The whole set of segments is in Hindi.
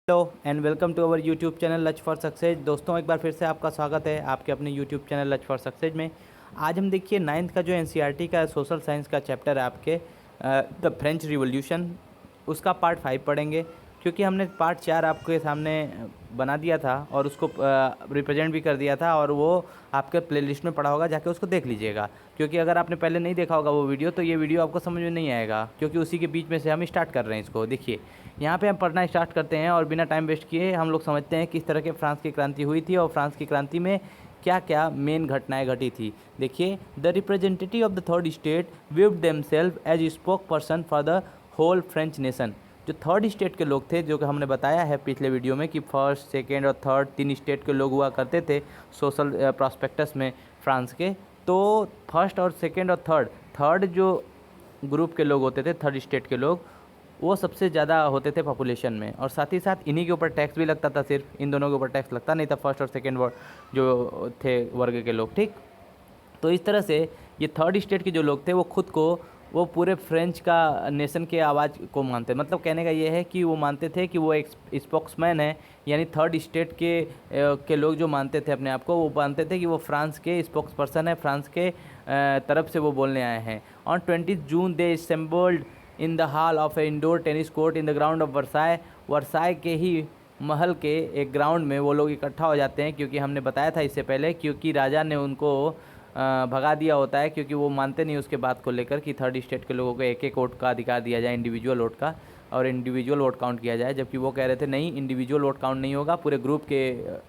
Hello and welcome to our YouTube channel latch for success. दोस्तों, एक बार फिर से आपका स्वागत है आपके अपने YouTube channel latch for success में। आज हम देखिए नाइन्थ का जो एनसीईआरटी का सोशल साइंस का चैप्टर है आपके द फ्रेंच रिवॉल्यूशन, उसका पार्ट 5 पढ़ेंगे। क्योंकि हमने पार्ट 4 आपके सामने बना दिया था और उसको रिप्रेजेंट भी कर दिया था, और वो आपके प्लेलिस्ट में पड़ा होगा, जाके उसको देख लीजिएगा। क्योंकि अगर आपने पहले नहीं देखा होगा वो वीडियो, तो ये वीडियो आपको समझ में नहीं आएगा, क्योंकि उसी के बीच में से हम स्टार्ट कर रहे हैं इसको। देखिए, यहाँ पे हम पढ़ना स्टार्ट करते हैं और बिना टाइम वेस्ट किए हम लोग समझते हैं किस तरह के फ्रांस की क्रांति हुई थी और फ्रांस की क्रांति में क्या क्या मेन घटनाएं घटी थी। देखिए, the representative of the third state viewed themselves as spoke person for the whole French nation. जो थर्ड स्टेट के लोग थे, जो कि हमने बताया है पिछले वीडियो में कि फर्स्ट, सेकेंड और थर्ड 3 स्टेट के लोग हुआ करते थे सोशल प्रॉस्पेक्टस में फ्रांस के। तो फर्स्ट और सेकेंड और थर्ड जो ग्रुप के लोग होते थे, थर्ड स्टेट के लोग, वो सबसे ज़्यादा होते थे पॉपुलेशन में। और साथ ही साथ इन्हीं के ऊपर टैक्स भी लगता था, सिर्फ इन दोनों के ऊपर टैक्स लगता नहीं था, फर्स्ट और सेकेंड जो थे वर्ग के लोग। ठीक, तो इस तरह से ये थर्ड स्टेट के जो लोग थे वो खुद को वो पूरे फ्रेंच का नेशन के आवाज़ को मानते, मतलब कहने का ये है कि वो मानते थे कि वो एक स्पोक्समैन है। यानी थर्ड स्टेट के लोग जो मानते थे अपने आप को, वो मानते थे कि वो फ्रांस के स्पोक्स पर्सन है, फ्रांस के तरफ से वो बोलने आए हैं। On 20 June they assembled in the hall of A indoor tennis court in the ground of Versailles. Versailles के ही महल के एक ग्राउंड में वो लोग इकट्ठा हो जाते हैं, क्योंकि हमने बताया था इससे पहले, क्योंकि राजा ने उनको भगा दिया होता है, क्योंकि वो मानते नहीं उसके बात को लेकर कि थर्ड स्टेट के लोगों को एक एक वोट का अधिकार दिया जाए, इंडिविजुअल वोट का, और इंडिविजुअल वोट काउंट किया जाए। जबकि वो कह रहे थे नहीं, इंडिविजुअल वोट काउंट नहीं होगा, पूरे ग्रुप के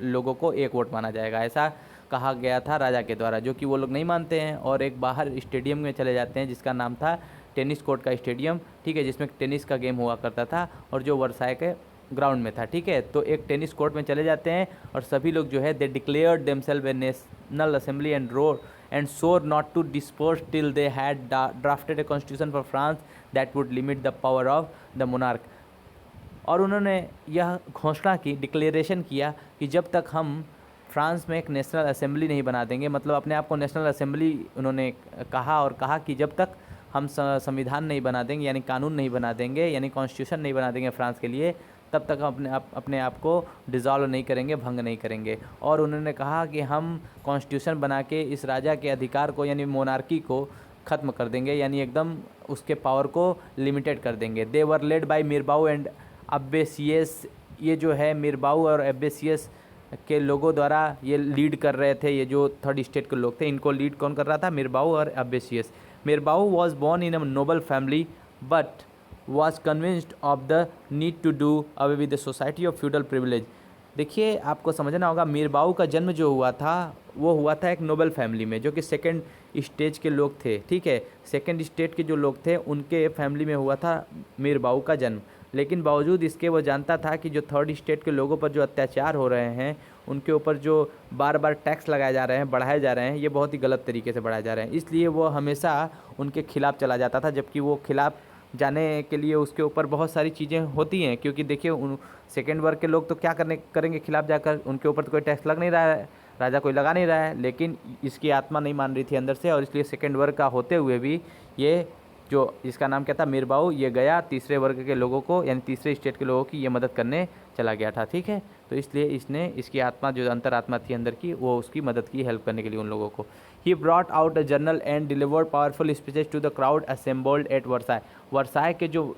लोगों को एक वोट माना जाएगा, ऐसा कहा गया था राजा के द्वारा, जो कि वो लोग नहीं मानते हैं। और एक बाहर स्टेडियम में चले जाते हैं जिसका नाम था टेनिस कोर्ट का स्टेडियम, ठीक है, जिसमें टेनिस का गेम हुआ करता था और जो वर्साई के ग्राउंड में था। ठीक है, तो एक टेनिस कोर्ट में चले जाते हैं और सभी लोग जो है they declared themselves a national assembly and swore not to disperse till they had drafted a constitution for France that would limit the power of the monarch। और उन्होंने यह घोषणा की, डिक्लेरेशन किया कि जब तक हम फ्रांस में एक नेशनल असेंबली नहीं बना देंगे, मतलब अपने आप को नेशनल असेंबली उन्होंने कहा, और कहा कि जब तक हम संविधान नहीं बना देंगे, यानी कानून नहीं बना देंगे, यानी कॉन्स्टिट्यूशन नहीं बना देंगे फ्रांस के लिए, तब तक हम अपने आप को डिज़ोल्व नहीं करेंगे, भंग नहीं करेंगे। और उन्होंने कहा कि हम कॉन्स्टिट्यूशन बना के इस राजा के अधिकार को, यानी मोनार्की को ख़त्म कर देंगे, यानी एकदम उसके पावर को लिमिटेड कर देंगे। दे वर लेड बाय मिरबाऊ एंड अब्बेसियस। ये जो है मिरबाऊ और अब्बेसियस के लोगों द्वारा ये लीड कर रहे थे, ये जो थर्ड स्टेट के लोग थे, इनको लीड कौन कर रहा था? मिरबाऊ और Abbe Sieyes. Mirabeau was born in a noble family but was convinced of the need to do away with the society of feudal privilege। देखिए, आपको समझना होगा, मीरबाऊ का जन्म जो हुआ था वो हुआ था एक नोबल फैमिली में, जो कि सेकंड स्टेज के लोग थे। ठीक है, सेकंड स्टेट के जो लोग थे उनके फैमिली में हुआ था मीरबाऊ का जन्म। लेकिन बावजूद इसके वो जानता था कि जो थर्ड स्टेट के लोगों पर जो अत्याचार हो रहे हैं, उनके ऊपर जो बार बार टैक्स लगाए जा रहे हैं, बढ़ाए जा रहे हैं, ये बहुत ही गलत तरीके से बढ़ाए जा रहे हैं। इसलिए वो हमेशा उनके खिलाफ़ चला जाता था, जबकि वो खिलाफ़ जाने के लिए उसके ऊपर बहुत सारी चीज़ें होती हैं। क्योंकि देखिए, उन सेकेंड वर्ग के लोग तो क्या करेंगे खिलाफ जाकर, उनके ऊपर तो कोई टैक्स लग नहीं रहा है, राजा कोई लगा नहीं रहा है, लेकिन इसकी आत्मा नहीं मान रही थी अंदर से, और इसलिए सेकेंड वर्ग का होते हुए भी ये जो इसका नाम क्या था, मीरबाऊ, ये गया तीसरे वर्ग के लोगों को, यानी तीसरे स्टेट के लोगों की ये मदद करने चला गया था। ठीक है, तो इसलिए इसने इसकी आत्मा, जो अंतरात्मा थी अंदर की, वो उसकी मदद की, हेल्प करने के लिए उन लोगों को। He brought out a journal and delivered powerful speeches to the crowd assembled at Versailles. Versailles के जो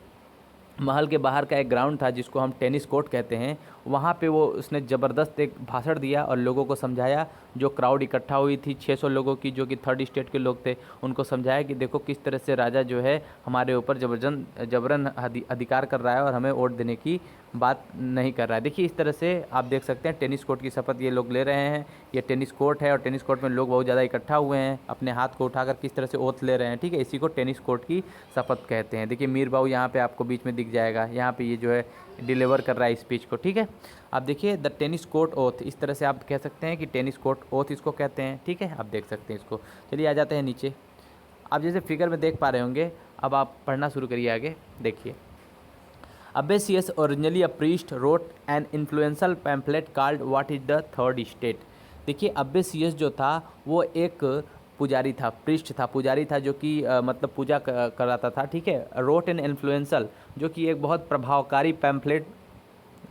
महल के बाहर का एक ग्राउंड था, जिसको हम टेनिस कोर्ट कहते हैं, वहाँ पे वो उसने ज़बरदस्त एक भाषण दिया और लोगों को समझाया। जो क्राउड इकट्ठा हुई थी 600 लोगों की, जो कि थर्ड स्टेट के लोग थे, उनको समझाया कि देखो किस तरह से राजा जो है हमारे ऊपर जबरन अधिकार कर रहा है और हमें वोट देने की बात नहीं कर रहा है। देखिए, इस तरह से आप देख सकते हैं टेनिस कोर्ट की शपथ ये लोग ले रहे हैं। ये टेनिस कोर्ट है और टेनिस कोर्ट में लोग बहुत ज़्यादा इकट्ठा हुए हैं, अपने हाथ को उठाकर किस तरह से ओथ ले रहे हैं। ठीक है, इसी को टेनिस कोर्ट की शपथ कहते हैं। देखिए, मीरबाऊ यहाँ पे आपको बीच में दिख जाएगा, यहाँ पे ये जो है डिलीवर कर रहा है स्पीच को। ठीक है, आप देखिए द टेनिस कोर्ट ओथ, इस तरह से आप कह सकते हैं कि टेनिस कोर्ट ओथ इसको कहते हैं। ठीक है, आप देख सकते हैं इसको। चलिए आ जाते हैं नीचे। आप जैसे फिगर में देख पा रहे होंगे, अब आप पढ़ना शुरू करिए आगे। देखिए, Abbe Sieyes originally a priest wrote an influential pamphlet called what is the third state. देखिए, अब्बेसियस जो था वो एक पुजारी था, प्रीस्ट था, पुजारी था, जो कि मतलब पूजा कराता था। ठीक है, रोट एन इन्फ्लुएंशियल, जो कि एक बहुत प्रभावकारी पैम्फलेट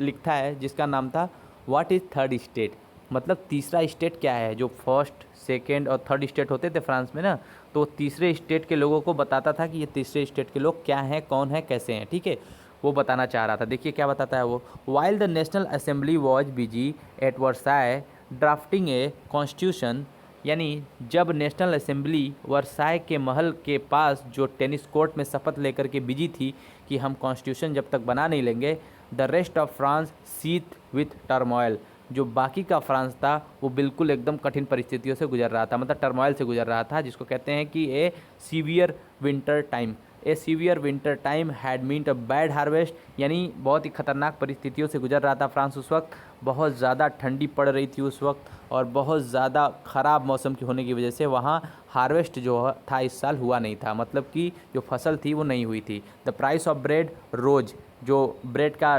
लिखा है जिसका नाम था व्हाट इज़ थर्ड स्टेट, मतलब तीसरा स्टेट क्या है। जो फर्स्ट सेकेंड और थर्ड स्टेट होते थे फ्रांस में ना, तो तीसरे स्टेट के लोगों को बताता था कि ये तीसरे स्टेट के लोग क्या हैं, कौन है, कैसे हैं, ठीक है, वो बताना चाह रहा था। देखिए क्या बताता है वो। While the national assembly was busy at Versailles drafting a constitution, यानी जब नेशनल असेंबली वर्साय के महल के पास जो टेनिस कोर्ट में शपथ लेकर के बिजी थी कि हम कॉन्स्टिट्यूशन जब तक बना नहीं लेंगे, the rest of France sheath with turmoil, जो बाकी का फ्रांस था वो बिल्कुल एकदम कठिन परिस्थितियों से गुजर रहा था, मतलब टर्मोइल से गुजर रहा था, जिसको कहते हैं कि ए severe winter time. A severe winter time had meant a bad harvest, यानी बहुत ही खतरनाक परिस्थितियों से गुजर रहा था फ्रांस उस वक्त। बहुत ज़्यादा ठंडी पड़ रही थी उस वक्त और बहुत ज़्यादा ख़राब मौसम के होने की वजह से वहाँ हार्वेस्ट जो था इस साल हुआ नहीं था, मतलब कि जो फसल थी वो नहीं हुई थी। द प्राइस ऑफ ब्रेड रोज, जो ब्रेड का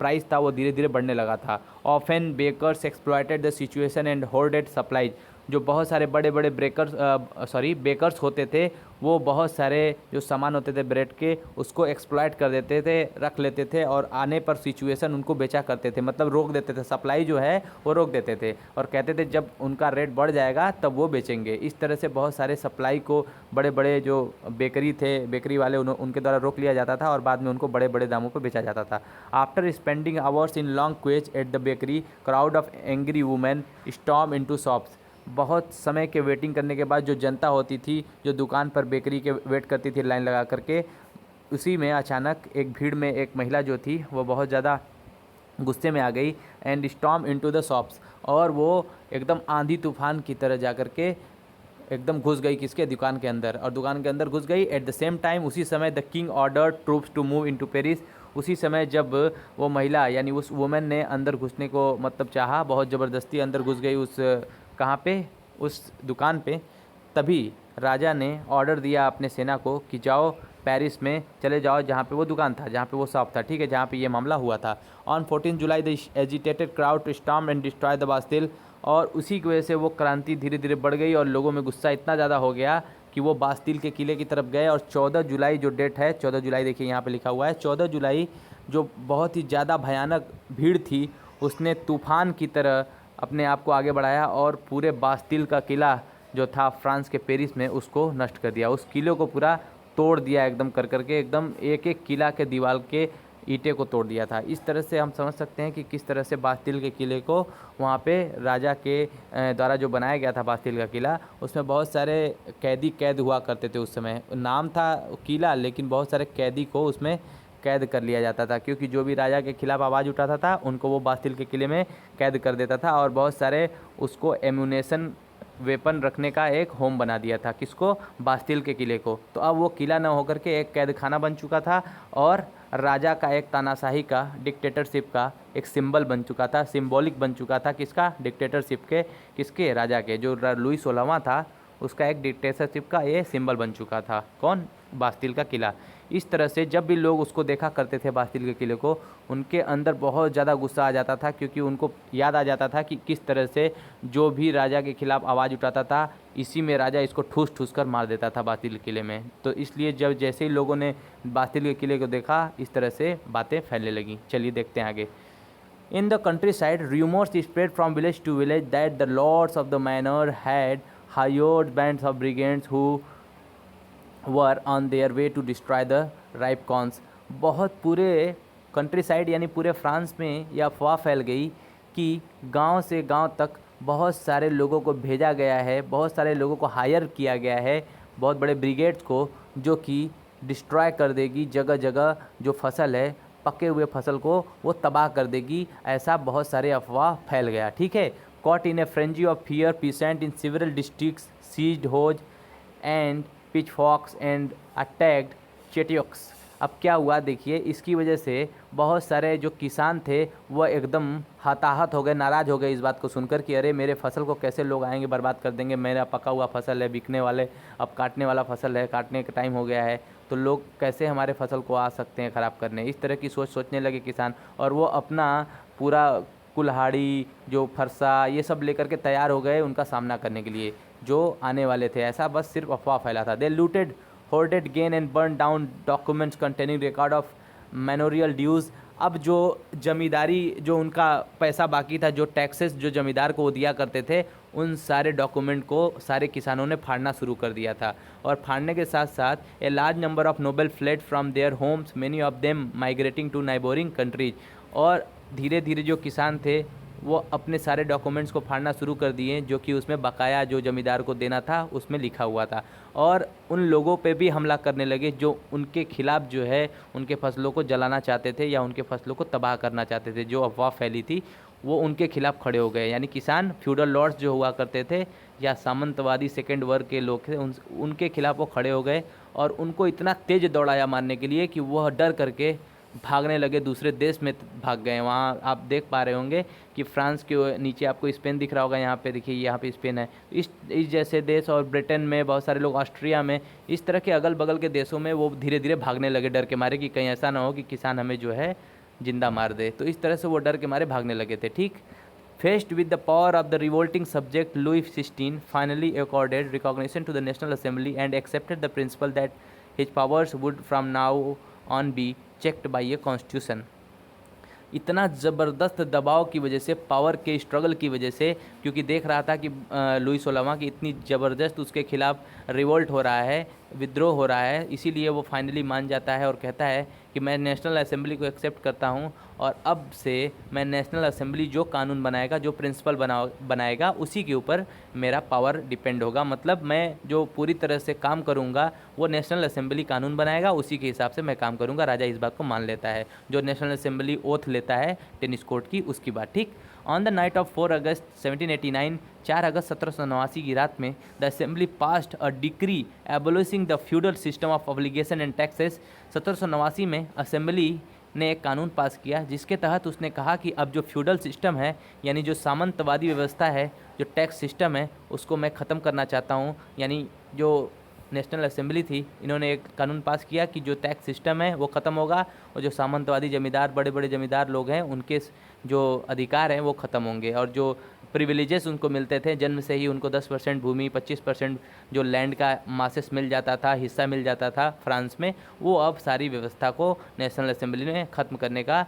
प्राइस था वो धीरे धीरे बढ़ने लगा था। Often bakers exploited the situation and hoarded supplies, जो बहुत सारे बड़े बड़े बेकर्स होते थे, वो बहुत सारे जो सामान होते थे ब्रेड के उसको एक्सप्लॉयट कर देते थे, रख लेते थे और आने पर सिचुएशन उनको बेचा करते थे, मतलब रोक देते थे, सप्लाई जो है वो रोक देते थे और कहते थे जब उनका रेट बढ़ जाएगा तब वो बेचेंगे। इस तरह से बहुत सारे सप्लाई को बड़े बड़े जो बेकरी थे, बेकरी वाले, उनके द्वारा रोक लिया जाता था और बाद में उनको बड़े बड़े दामों पर बेचा जाता था। After spending hours in long क्वेज at the bakery, crowd of angry women storm into shops, बहुत समय के वेटिंग करने के बाद जो जनता होती थी जो दुकान पर बेकरी के वेट करती थी लाइन लगा करके, उसी में अचानक एक भीड़ में एक महिला जो थी वो बहुत ज़्यादा गुस्से में आ गई and storm into the shops, और वो एकदम आंधी तूफान की तरह जा कर के एकदम घुस गई किसके, दुकान के अंदर, और दुकान के अंदर घुस गई। एट द सेम टाइम, उसी समय the king order troops to move into Paris, उसी समय जब वो महिला यानी उस वुमेन ने अंदर घुसने को मतलब चाहा, बहुत ज़बरदस्ती अंदर घुस गई उस कहाँ पे, उस दुकान पे, तभी राजा ने ऑर्डर दिया अपने सेना को कि जाओ पेरिस में चले जाओ, जहाँ पे वो दुकान था, जहाँ पे वो शॉप था, ठीक है, जहाँ पे ये मामला हुआ था। On 14 July the agitated crowd to storm and destroy the Bastille, और उसी की वजह से वो क्रांति धीरे धीरे बढ़ गई और लोगों में गुस्सा इतना ज़्यादा हो गया कि वो बास्तिल के किले की तरफ गए। और 14 जुलाई जो डेट है, 14 जुलाई देखिए यहाँ पे लिखा हुआ है, 14 जुलाई जो बहुत ही ज़्यादा भयानक भीड़ थी उसने तूफान की तरह अपने आप को आगे बढ़ाया और पूरे बास्तिल का किला जो था फ्रांस के पेरिस में उसको नष्ट कर दिया, उस किले को पूरा तोड़ दिया एकदम कर करके, एकदम एक एक किला के दीवार के ईंटें को तोड़ दिया था। इस तरह से हम समझ सकते हैं कि किस तरह से बास्तिल के किले को वहाँ पे राजा के द्वारा जो बनाया गया था बास्तिल का किला, उसमें बहुत सारे कैदी कैद हुआ करते थे। उस समय नाम था किला लेकिन बहुत सारे कैदी को उसमें कैद कर लिया जाता था, क्योंकि जो भी राजा के खिलाफ आवाज़ उठाता था उनको वो बास्तिल के किले में कैद कर देता था और बहुत सारे उसको एम्यूनेशन वेपन रखने का एक होम बना दिया था, किसको, बास्तिल के किले को। तो अब वो किला न होकर के एक कैद खाना बन चुका था और राजा का एक तानाशाही का, डिक्टेटरशिप का एक सिंबल बन चुका था, सिंबॉलिक बन चुका था, किसका, डिक्टेटरशिप के, किसके, राजा के। जो लुई 16वां था उसका एक डिक्टेटरशिप का ये सिंबल बन चुका था, कौन, बास्तिल का किला। इस तरह से जब भी लोग उसको देखा करते थे बास्तिल के किले को, उनके अंदर बहुत ज़्यादा गुस्सा आ जाता था, क्योंकि उनको याद आ जाता था कि किस तरह से जो भी राजा के खिलाफ आवाज़ उठाता था इसी में राजा इसको ठूस ठूस कर मार देता था बास्तिल किले में। तो इसलिए जब जैसे ही लोगों ने बास्तिल के किले को देखा इस तरह से बातें फैलने लगीं। चलिए देखते हैं आगे। In the countryside, rumors spread from village to village that the lords of the manor had hired bands of brigands who were on their way to destroy the ripe corns। बहुत पूरे कंट्री साइड यानी पूरे फ्रांस में यह अफवाह फैल गई कि गांव से गांव तक बहुत सारे लोगों को भेजा गया है, बहुत सारे लोगों को हायर किया गया है, बहुत बड़े ब्रिगेड्स को, जो कि डिस्ट्रॉय कर देगी जगह जगह जो फसल है, पके हुए फसल को वो तबाह कर देगी। ऐसा बहुत सारे अफवाह फैल गया, ठीक है। Caught in a frenzy of fear, peasant in several districts seized hoes and pitchforks and attacked chateaux. अब क्या हुआ देखिए, इसकी वजह से बहुत सारे जो किसान थे वह एकदम हताहत हो गए, नाराज़ हो गए इस बात को सुनकर कि अरे मेरे फसल को कैसे लोग आएंगे बर्बाद कर देंगे, मेरा पका हुआ फसल है, बिकने वाले, अब काटने वाला फसल है, काटने का टाइम हो गया है, तो लोग कैसे हमारे फसल को आ सकते हैं ख़राब करने। इस तरह की सोच सोचने लगे किसान, और वो अपना पूरा कुल्हाड़ी, जो फरसा, ये सब लेकर के तैयार हो गए उनका सामना करने के लिए जो आने वाले थे। ऐसा बस सिर्फ अफवाह फैला था। दे looted, hoarded gain and burned down documents containing record of manorial dues। अब जो जमींदारी, जो उनका पैसा बाकी था, जो टैक्सेस जो जमींदार को वो दिया करते थे, उन सारे डॉक्यूमेंट को सारे किसानों ने फाड़ना शुरू कर दिया था। और फाड़ने के साथ साथ a large number of noble fled from their homes, many of them migrating to neighbouring countries. और धीरे धीरे जो किसान थे वो अपने सारे डॉक्यूमेंट्स को फाड़ना शुरू कर दिए, जो कि उसमें बकाया जो ज़मींदार को देना था उसमें लिखा हुआ था। और उन लोगों पे भी हमला करने लगे जो उनके खिलाफ़ जो है उनके फसलों को जलाना चाहते थे या उनके फसलों को तबाह करना चाहते थे। जो अफवाह फैली थी वो उनके खिलाफ़ खड़े हो गए। यानी किसान, फ्यूडल लॉर्ड्स जो हुआ करते थे या सामंतवादी सेकेंड वर्ग के लोग थे, उनके खिलाफ़ वो खड़े हो गए और उनको इतना तेज़ दौड़ाया मारने के लिए कि वह डर करके भागने लगे, दूसरे देश में भाग गए। वहाँ आप देख पा रहे होंगे कि फ्रांस के नीचे आपको स्पेन दिख रहा होगा, यहाँ पे देखिए, यहाँ पे स्पेन है। इस जैसे देश, और ब्रिटेन में बहुत सारे लोग, ऑस्ट्रिया में, इस तरह के अगल बगल के देशों में वो धीरे धीरे भागने लगे डर के मारे कि कहीं ऐसा ना हो कि किसान हमें जो है जिंदा मार दे। तो इस तरह से वो डर के मारे भागने लगे थे। ठीक, Faced with the power of the revolting subject, Louis XVI finally accorded recognition to the National Assembly and accepted the principle that his powers would from now on be checked by a constitution. इतना ज़बरदस्त दबाव की वजह से, पावर के स्ट्रगल की वजह से, क्योंकि देख रहा था कि लुई 16वां की इतनी ज़बरदस्त उसके खिलाफ़ रिवोल्ट हो रहा है, विद्रोह हो रहा है, इसीलिए वो फाइनली मान जाता है और कहता है कि मैं नेशनल असेंबली को एक्सेप्ट करता हूँ और अब से मैं नेशनल असेंबली जो कानून बनाएगा, जो प्रिंसिपल बनाएगा, उसी के ऊपर मेरा पावर डिपेंड होगा। मतलब मैं जो पूरी तरह से काम करूँगा वो नेशनल असेंबली कानून बनाएगा, उसी के हिसाब से मैं काम करूँगा। राजा इस बात को मान लेता है, जो नेशनल असेंबली ओथ लेता है टेनिस कोर्ट की, उसकी बात। ठीक, ऑन द नाइट ऑफ 4 अगस्त 1789, 4 अगस्त 1789 की रात में, the assembly passed a decree abolishing the feudal system of obligation and taxes. 1789 में असेंबली ने एक कानून पास किया जिसके तहत उसने कहा कि अब जो फ्यूडल सिस्टम है, यानी जो सामंतवादी व्यवस्था है, जो टैक्स सिस्टम है, उसको मैं ख़त्म करना चाहता हूँ। यानी जो नेशनल असेंबली थी, इन्होंने एक कानून पास किया कि जो टैक्स सिस्टम है वो ख़त्म होगा और जो सामंतवादी ज़मींदार, बड़े बड़े ज़मींदार लोग हैं, उनके जो अधिकार हैं वो ख़त्म होंगे। और जो प्रिविलेजेस उनको मिलते थे जन्म से ही, उनको 10% भूमि, 25% जो लैंड का मासेस मिल जाता था, हिस्सा मिल जाता था फ्रांस में, वो अब सारी व्यवस्था को नेशनल असेंबली ने ख़त्म करने का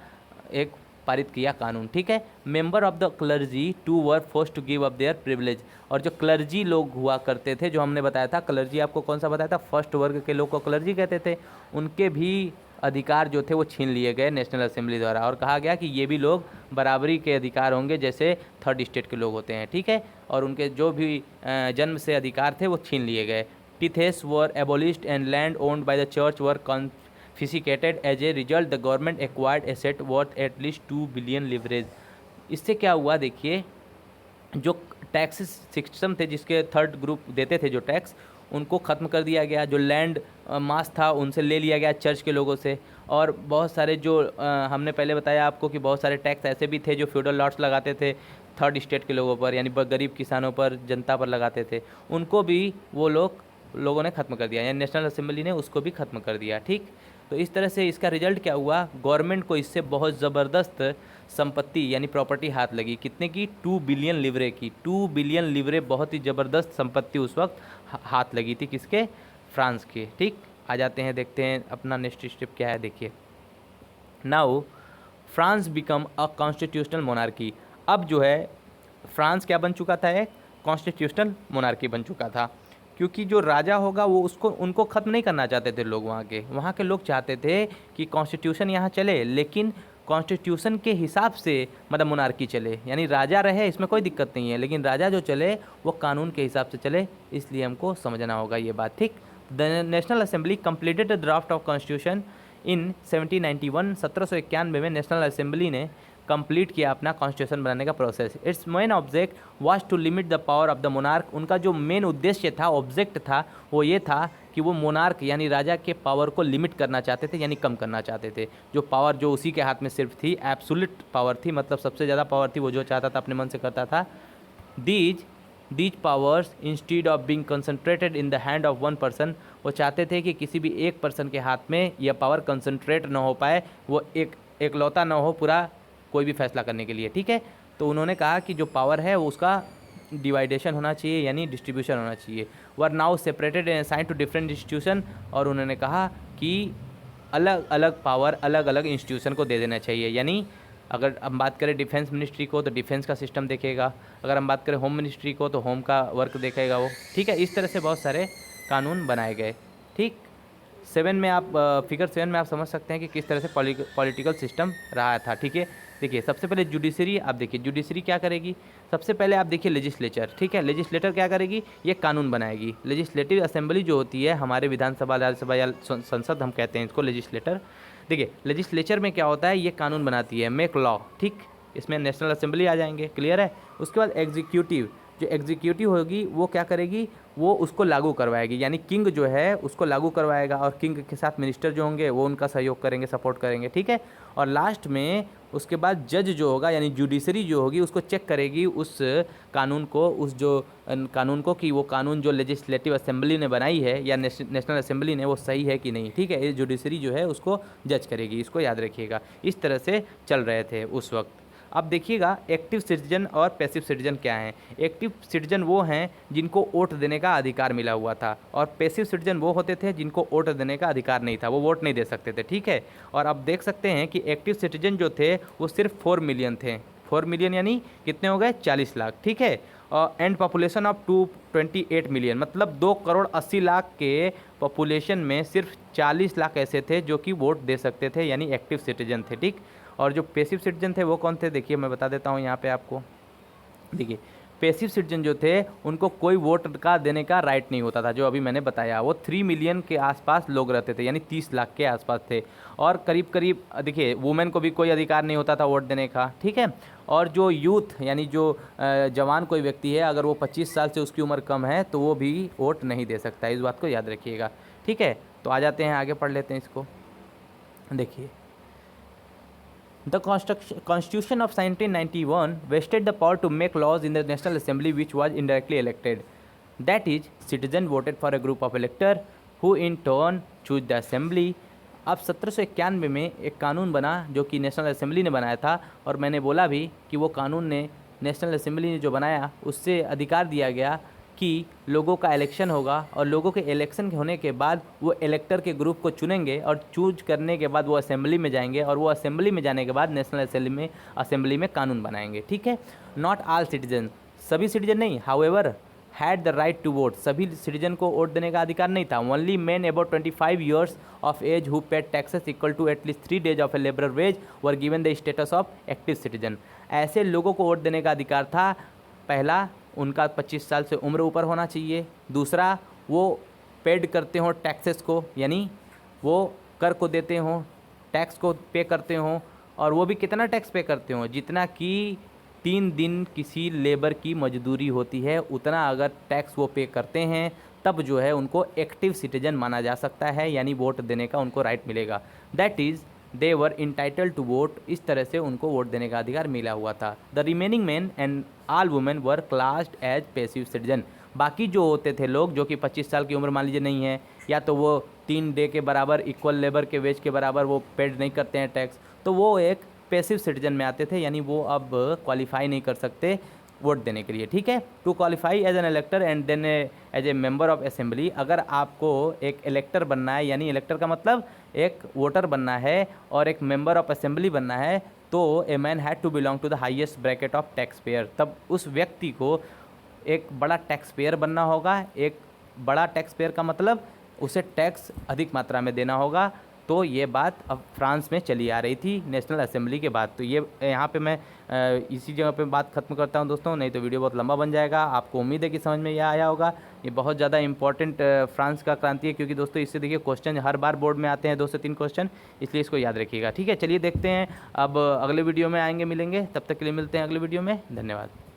एक पारित किया कानून। ठीक है, member of the clergy too were force to give up their privilege. और जो क्लर्जी लोग हुआ करते थे, जो हमने बताया था, क्लर्जी आपको कौन सा बताया था, फर्स्ट वर्ग के लोग को क्लर्जी कहते थे, उनके भी अधिकार जो थे वो छीन लिए गए नेशनल असेंबली द्वारा और कहा गया कि ये भी लोग बराबरी के अधिकार होंगे जैसे थर्ड स्टेट के लोग होते हैं। ठीक है, और उनके जो भी जन्म से अधिकार थे वो छीन लिए गए। Tithes were abolished and land owned by the church were confiscated. As a result, the government acquired asset worth at least 2 billion leverage. इससे क्या हुआ, देखिए, जो टैक्स सिस्टम थे जिसके थर्ड ग्रुप देते थे जो टैक्स, उनको ख़त्म कर दिया गया। जो लैंड मास था उनसे ले लिया गया चर्च के लोगों से। और बहुत सारे जो हमने पहले बताया आपको कि बहुत सारे टैक्स ऐसे भी थे जो फ्यूडल लॉर्ड्स लगाते थे थर्ड स्टेट के लोगों पर, यानी गरीब किसानों पर, जनता पर लगाते थे, उनको भी वो लोगों ने ख़त्म कर दिया, यानी नेशनल असेंबली ने उसको भी ख़त्म कर दिया। ठीक, तो इस तरह से इसका रिजल्ट क्या हुआ, गवर्नमेंट को इससे बहुत ज़बरदस्त संपत्ति यानी प्रॉपर्टी हाथ लगी। कितने की, 2 बिलियन लिवरे की। 2 बिलियन लिवरे बहुत ही ज़बरदस्त संपत्ति उस वक्त हाथ लगी थी, किसके, फ्रांस के। ठीक, आ जाते हैं, देखते हैं अपना नेक्स्ट स्टेप क्या है। देखिए, now France become a constitutional monarchy. अब जो है फ्रांस क्या बन चुका था, एक कॉन्स्टिट्यूशनल मोनार्की बन चुका था, क्योंकि जो राजा होगा वो उनको ख़त्म नहीं करना चाहते थे लोग। वहाँ के लोग चाहते थे कि कॉन्स्टिट्यूशन यहाँ चले, लेकिन कॉन्स्टिट्यूशन के हिसाब से मतलब मोनार्की चले, यानी राजा रहे, इसमें कोई दिक्कत नहीं है, लेकिन राजा जो चले वो कानून के हिसाब से चले, इसलिए हमको समझना होगा ये बात। ठीक, the national assembly completed the draft of constitution in 1791। 1791 में नेशनल असेंबली ने कंप्लीट किया अपना कॉन्स्टिट्यूशन बनाने का process. Its main object was to limit the power of the monarch. उनका जो मेन उद्देश्य था, ऑब्जेक्ट था, वो ये था कि वो मोनार्क यानी राजा के पावर को लिमिट करना चाहते थे, यानी कम करना चाहते थे। जो पावर जो उसी के हाथ में सिर्फ थी, एब्सोल्यूट पावर थी, मतलब सबसे ज़्यादा पावर थी, वो जो चाहता था अपने मन से करता था। These powers instead of being concentrated in the hand of one person, वो चाहते थे कि किसी भी एक पर्सन के हाथ में यह पावर कंसंट्रेट ना हो पाए, वो एकलौता ना हो पूरा कोई भी फैसला करने के लिए। ठीक है, तो उन्होंने कहा कि जो पावर है वो उसका डिवाइडेशन होना चाहिए, यानी डिस्ट्रीब्यूशन होना चाहिए। Were now separated and assigned to different institution, और उन्होंने कहा कि अलग अलग पावर अलग अलग इंस्टीट्यूशन को दे देना चाहिए। यानी अगर हम बात करें डिफेंस मिनिस्ट्री को तो डिफेंस का सिस्टम देखेगा, अगर हम बात करें होम मिनिस्ट्री को तो होम का वर्क देखेगा वो, ठीक है। इस तरह से बहुत सारे कानून बनाए गए, ठीक। 7 में आप फिगर 7 में आप समझ सकते हैं कि किस तरह से पॉलिटिकल सिस्टम रहा था, ठीक है। देखिए सबसे पहले जुडिशरी, आप देखिए जुडिशरी क्या करेगी। सबसे पहले आप देखिए लेजिस्लेचर, ठीक है। लेजिस्लेटर क्या करेगी, ये कानून बनाएगी। लेजिस्लेटिव असेंबली जो होती है हमारे विधानसभा, राज्यसभा या संसद हम कहते हैं इसको लेजिस्लेटर। देखिए लेजिस्लेचर में क्या होता है, ये कानून बनाती है, मेक लॉ, ठीक। इसमें नेशनल असेंबली आ जाएंगे, क्लियर है। उसके बाद एग्जीक्यूटिव, जो एग्जीक्यूटिव होगी वो क्या करेगी, वो उसको लागू करवाएगी, यानी किंग जो है उसको लागू करवाएगा, और किंग के साथ मिनिस्टर जो होंगे वो उनका सहयोग करेंगे, सपोर्ट करेंगे, ठीक है। और लास्ट में उसके बाद जज जो होगा यानी जुडिशरी जो होगी उसको चेक करेगी उस कानून को, उस जो कानून को, कि वो कानून जो लेजिस्लेटिव असेंबली ने बनाई है या नेशनल असेंबली ने, वो सही है कि नहीं, ठीक है। ये जुडिशरी जो है उसको जज करेगी, इसको याद रखिएगा। इस तरह से चल रहे थे उस वक्त। अब देखिएगा एक्टिव सिटीजन और पैसिव सिटीजन क्या हैं। एक्टिव सिटीजन वो हैं जिनको वोट देने का अधिकार मिला हुआ था, और पैसिव सिटीजन वो होते थे जिनको वोट देने का अधिकार नहीं था, वो वोट नहीं दे सकते थे, ठीक है। और अब देख सकते हैं कि एक्टिव सिटीजन जो थे वो सिर्फ 4 मिलियन थे। 4 मिलियन यानी कितने हो गए, 40 लाख, ठीक है। और एंड पॉपुलेशन ऑफ 228 मिलियन, मतलब 2 करोड़ 80 लाख के पॉपुलेशन में सिर्फ 40 लाख ऐसे थे जो कि वोट दे सकते थे, यानी एक्टिव सिटीजन थे, ठीक। और जो पैसिव सिटीजन थे वो कौन थे, देखिए मैं बता देता हूँ यहाँ पे आपको। देखिए पैसिव सिटीजन जो थे उनको कोई वोट का देने का राइट नहीं होता था, जो अभी मैंने बताया। वो 3 मिलियन के आसपास लोग रहते थे, यानी 30 लाख के आसपास थे। और करीब करीब देखिए वुमेन को भी कोई अधिकार नहीं होता था वोट देने का, ठीक है। और जो यूथ यानी जो जवान कोई व्यक्ति है, अगर वो 25 साल से उसकी उम्र कम है तो वो भी वोट नहीं दे सकता, इस बात को याद रखिएगा, ठीक है। तो आ जाते हैं आगे, पढ़ लेते हैं इसको। देखिए The Constitution of 1791 vested the power to make laws in the National Assembly which was indirectly elected. That is, citizens voted for a group of electors who in turn choose the assembly. अब 1791 में एक कानून बना जो कि नेशनल असेंबली ने बनाया था, और मैंने बोला भी कि वो कानून ने नेशनल असेंबली ने जो बनाया उससे अधिकार दिया गया कि लोगों का इलेक्शन होगा, और लोगों के इलेक्शन होने के बाद वो इलेक्टर के ग्रुप को चुनेंगे, और चूज करने के बाद वो असेंबली में जाएंगे, और वो असेंबली में जाने के बाद नेशनल असेंबली में कानून बनाएंगे, ठीक है। नॉट ऑल सिटीजन, सभी सिटीजन नहीं, however had the right to vote, सभी सिटीजन को वोट देने का अधिकार नहीं था। Only man about 25 years of age who paid taxes equal to at least 3 days of a labour wage were given the status of active citizen. ऐसे लोगों को वोट देने का अधिकार था। पहला, उनका 25 साल से उम्र ऊपर होना चाहिए। दूसरा, वो पेड करते हों टैक्सेस को, यानी वो कर को देते हों, टैक्स को पे करते हों, और वो भी कितना टैक्स पे करते हों, जितना कि 3 दिन किसी लेबर की मजदूरी होती है उतना अगर टैक्स वो पे करते हैं, तब जो है उनको एक्टिव सिटीजन माना जा सकता है, यानी वोट देने का उनको राइट मिलेगा। That is they were entitle to vote, इस तरह से उनको वोट देने का अधिकार मिला हुआ था। The remaining man and all women were classed as passive citizen, बाकी जो होते थे लोग जो कि 25 साल की उम्र मान लीजिए नहीं है, या तो वो 3 डे के बराबर इक्वल लेबर के वेज के बराबर वो पेड नहीं करते हैं टैक्स, तो वो एक पैसिव सिटीजन में आते थे, यानी वो अब क्वालिफाई नहीं कर सकते वोट देने के लिए, ठीक है। To qualify as an elector and then as a member of assembly, अगर आपको एक इलेक्टर बनना है, यानी इलेक्टर का मतलब एक वोटर बनना है, और एक मेंबर ऑफ असेंबली बनना है, तो a man had to belong to the highest bracket of tax payer, तब उस व्यक्ति को एक बड़ा टैक्स पेयर बनना होगा। एक बड़ा टैक्स पेयर का मतलब उसे टैक्स अधिक मात्रा में देना होगा। तो ये बात अब फ्रांस में चली आ रही थी नेशनल असेंबली के बाद। तो ये यहाँ पे मैं इसी जगह पे बात खत्म करता हूँ दोस्तों, नहीं तो वीडियो बहुत लंबा बन जाएगा। आपको उम्मीद है कि समझ में यह आया होगा। ये बहुत ज़्यादा इंपॉर्टेंट फ्रांस का क्रांति है, क्योंकि दोस्तों इससे देखिए क्वेश्चन हर बार बोर्ड में आते हैं 2 से 3 क्वेश्चन, इसलिए इसको याद रखिएगा, ठीक है। चलिए देखते हैं अब अगले वीडियो में आएंगे, मिलेंगे, तब तक के लिए मिलते हैं अगले वीडियो में। धन्यवाद।